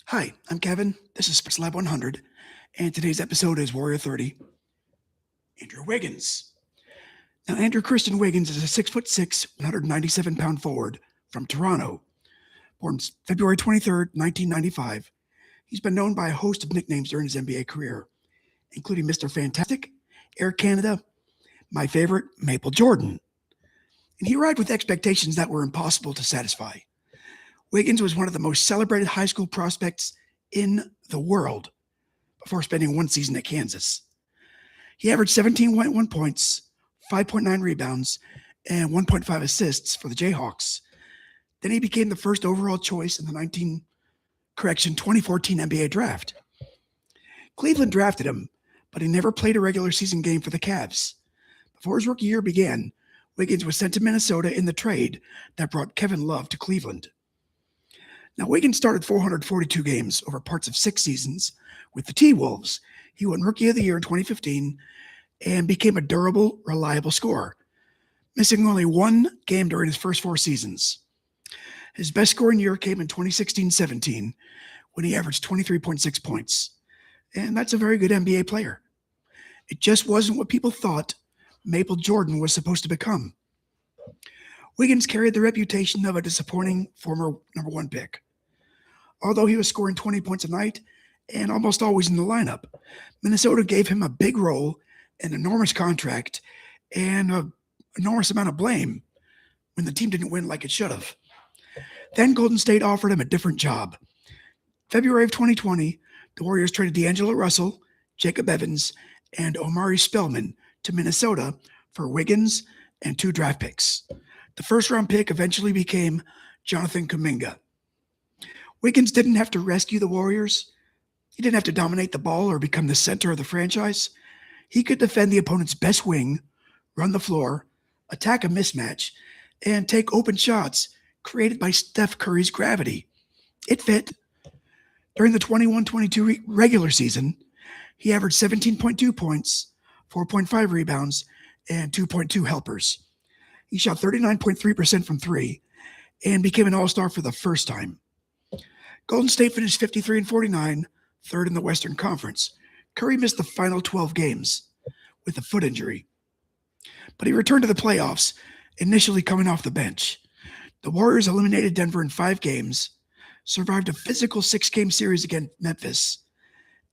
Hi, I'm Kevin. This is Sports Lab 100, and today's episode is Warrior 30, Andrew Wiggins. Now, Andrew Christian Wiggins is a 6'6", 197-pound forward from Toronto. Born February 23rd, 1995, he's been known by a host of nicknames during his NBA career, including Mr. Fantastic, Air Canada, my favorite, Maple Jordan. And he arrived with expectations that were impossible to satisfy. Wiggins was one of the most celebrated high school prospects in the world before spending one season at Kansas. He averaged 17.1 points, 5.9 rebounds, and 1.5 assists for the Jayhawks. Then he became the first overall choice in the 2014 NBA draft. Cleveland drafted him, but he never played a regular season game for the Cavs. Before his rookie year began, Wiggins was sent to Minnesota in the trade that brought Kevin Love to Cleveland. Now, Wiggins started 442 games over parts of 6 seasons with the T-Wolves. He won Rookie of the Year in 2015 and became a durable, reliable scorer, missing only one game during his first 4 seasons. His best scoring year came in 2016-17 when he averaged 23.6 points. And that's a very good NBA player. It just wasn't what people thought Maple Jordan was supposed to become. Wiggins carried the reputation of a disappointing former number 1 pick. Although he was scoring 20 points a night and almost always in the lineup, Minnesota gave him a big role, an enormous contract, and an enormous amount of blame when the team didn't win like it should have. Then Golden State offered him a different job. February of 2020, the Warriors traded D'Angelo Russell, Jacob Evans, and Omari Spellman to Minnesota for Wiggins and 2 draft picks. The first-round pick eventually became Jonathan Kuminga. Wiggins didn't have to rescue the Warriors. He didn't have to dominate the ball or become the center of the franchise. He could defend the opponent's best wing, run the floor, attack a mismatch, and take open shots created by Steph Curry's gravity. It fit. During the 21-22 regular season, he averaged 17.2 points, 4.5 rebounds, and 2.2 helpers. He shot 39.3% from 3 and became an all-star for the first time. Golden State finished 53-49, third in the Western Conference. Curry missed the final 12 games with a foot injury, but he returned to the playoffs, initially coming off the bench. The Warriors eliminated Denver in 5 games, survived a physical 6-game series against Memphis,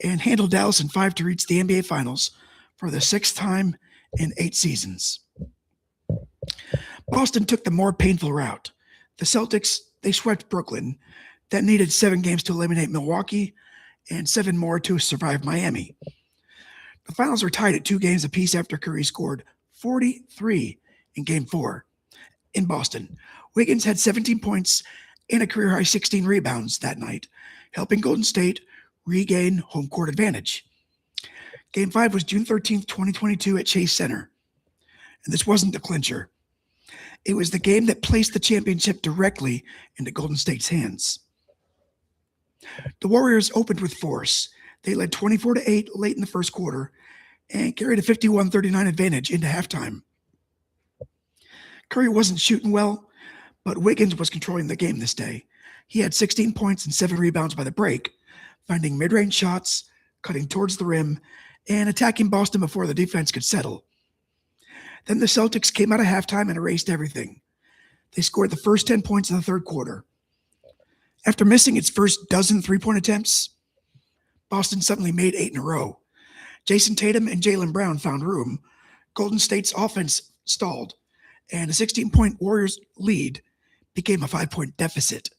and handled Dallas in 5 to reach the NBA Finals for the 6th time in 8 seasons. Boston took the more painful route. The Celtics, they swept Brooklyn, then needed 7 games to eliminate Milwaukee and 7 more to survive Miami. The finals were tied at 2 games apiece after Curry scored 43 in Game 4 in Boston. Wiggins had 17 points and a career-high 16 rebounds that night, helping Golden State regain home court advantage. Game 5 was June 13th, 2022 at Chase Center. And this wasn't the clincher. It was the game that placed the championship directly into Golden State's hands. The Warriors opened with force. They led 24-8 late in the first quarter and carried a 51-39 advantage into halftime. Curry wasn't shooting well, but Wiggins was controlling the game this day. He had 16 points and 7 rebounds by the break, finding mid-range shots, cutting towards the rim, and attacking Boston before the defense could settle. Then the Celtics came out of halftime and erased everything. They scored the first 10 points of the third quarter. After missing its first dozen 3-point attempts, Boston suddenly made 8 in a row. Jason Tatum and Jaylen Brown found room. Golden State's offense stalled, and a 16-point Warriors lead became a 5-point deficit.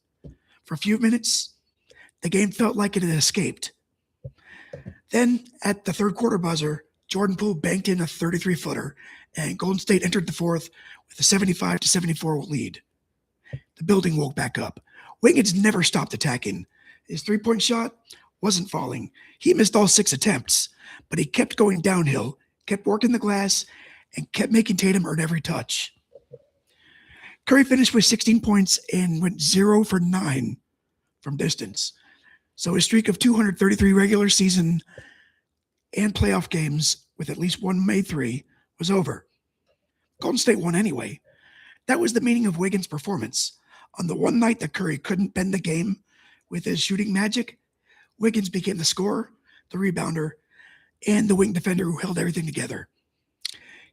For a few minutes, the game felt like it had escaped. Then, at the third quarter buzzer, Jordan Poole banked in a 33-footer, and Golden State entered the fourth with a 75-74 lead. The building woke back up. Wiggins never stopped attacking. His 3-point shot wasn't falling. He missed all 6 attempts, but he kept going downhill, kept working the glass, and kept making Tatum earn every touch. Curry finished with 16 points and went 0 for 9 from distance. So his streak of 233 regular season and playoff games with at least one made 3 was over. Golden State won anyway. That was the meaning of Wiggins' performance. On the one night that Curry couldn't bend the game with his shooting magic, Wiggins became the scorer, the rebounder, and the wing defender who held everything together.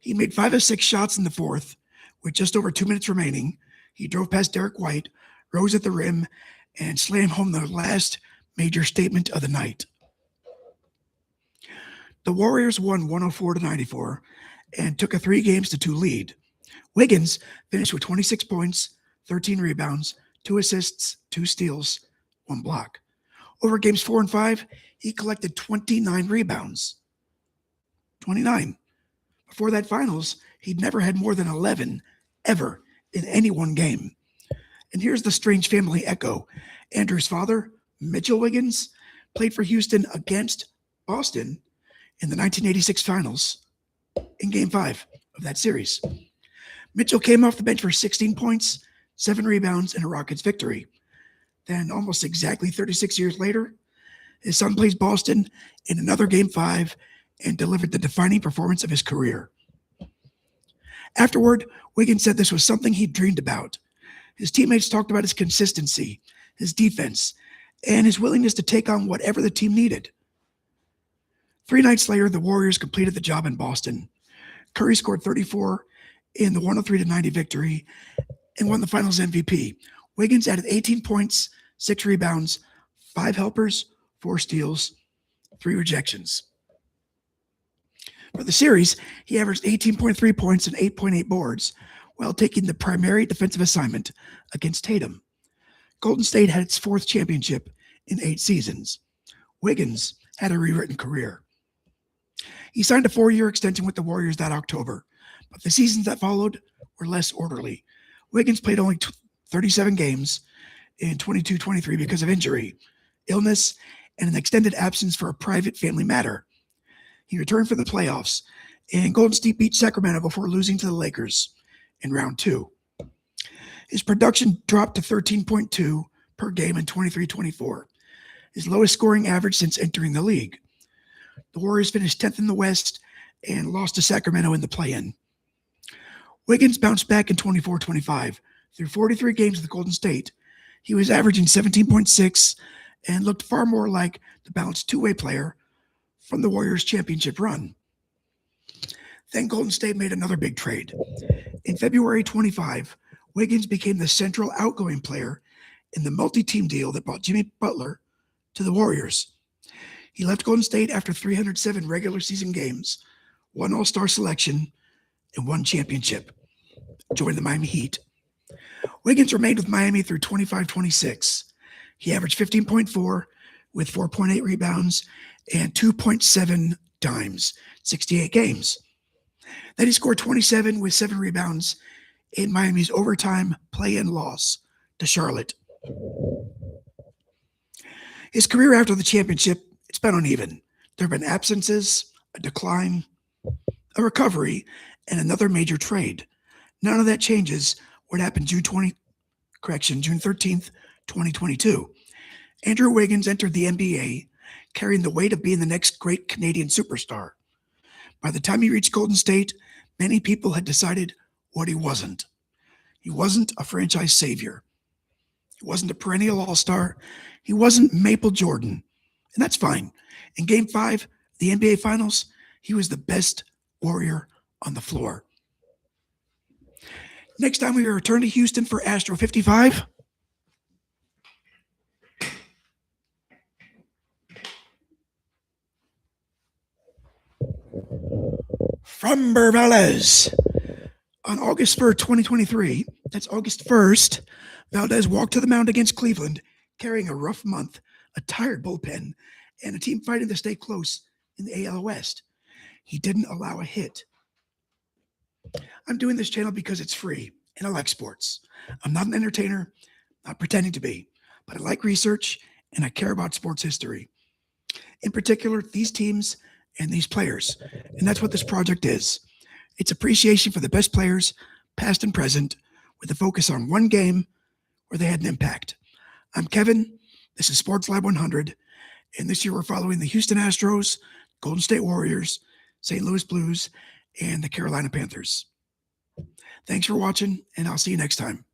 He made 5 of 6 shots in the fourth. With just over 2 minutes remaining, he drove past Derek White, rose at the rim, and slammed home the last major statement of the night. The Warriors won 104-94 and took a 3-2 lead. Wiggins finished with 26 points, 13 rebounds, 2 assists, 2 steals, 1 block. Over games 4 and 5, he collected 29 rebounds. 29. Before that finals, he'd never had more than 11 ever in any one game. And here's the strange family echo. Andrew's father, Mitchell Wiggins, played for Houston against Boston in the 1986 finals in Game 5 of that series. Mitchell came off the bench for 16 points, 7 rebounds, and a Rockets victory. Then, almost exactly 36 years later, his son plays Boston in another Game 5 and delivered the defining performance of his career. Afterward, Wiggins said this was something he dreamed about. His teammates talked about his consistency, his defense, and his willingness to take on whatever the team needed. 3 nights later, the Warriors completed the job in Boston. Curry scored 34 in the 103-90 victory and won the Finals MVP. Wiggins added 18 points, 6 rebounds, 5 helpers, 4 steals, 3 rejections. For the series, he averaged 18.3 points and 8.8 boards while taking the primary defensive assignment against Tatum. Golden State had its 4th championship in 8 seasons. Wiggins had a rewritten career. He signed a 4-year extension with the Warriors that October, but the seasons that followed were less orderly. Wiggins played only 37 games in 22-23 because of injury, illness, and an extended absence for a private family matter. He returned for the playoffs, and Golden State beat Sacramento before losing to the Lakers in round 2. His production dropped to 13.2 per game in 23-24, his lowest scoring average since entering the league. The Warriors finished 10th in the West and lost to Sacramento in the play-in. Wiggins bounced back in 24-25. Through 43 games with Golden State, he was averaging 17.6 and looked far more like the balanced two-way player from the Warriors' championship run. Then Golden State made another big trade. In February 25, Wiggins became the central outgoing player in the multi-team deal that brought Jimmy Butler to the Warriors. He left Golden State after 307 regular season games, 1 All-Star selection, and 1 championship. Joined the Miami Heat. Wiggins remained with Miami through 25-26. He averaged 15.4 with 4.8 rebounds and 2.7 dimes, 68 games. Then he scored 27 with 7 rebounds in Miami's overtime play-in loss to Charlotte. His career after the championship, it's been uneven. There have been absences, a decline, a recovery, and another major trade. None of that changes what happened June 13th, 2022. Andrew Wiggins entered the NBA carrying the weight of being the next great Canadian superstar. By the time he reached Golden State, many people had decided what he wasn't. He wasn't a franchise savior. He wasn't a perennial all-star. He wasn't Maple Jordan. And that's fine. In Game 5, the NBA Finals, he was the best Warrior on the floor. Next time we return to Houston for Astro 55. From Valdez. On August 1st, 2023, that's August 1st, Valdez walked to the mound against Cleveland, carrying a rough month, a tired bullpen, and a team fighting to stay close in the AL West. He didn't allow a hit. I'm doing this channel because it's free, and I like sports. I'm not an entertainer, not pretending to be, but I like research, and I care about sports history. In particular, these teams and these players, and that's what this project is. It's appreciation for the best players, past and present, with a focus on one game where they had an impact. I'm Kevin. This is Sports Lab 100, and this year we're following the Houston Astros, Golden State Warriors, St. Louis Blues, and the Carolina Panthers. Thanks for watching, and I'll see you next time.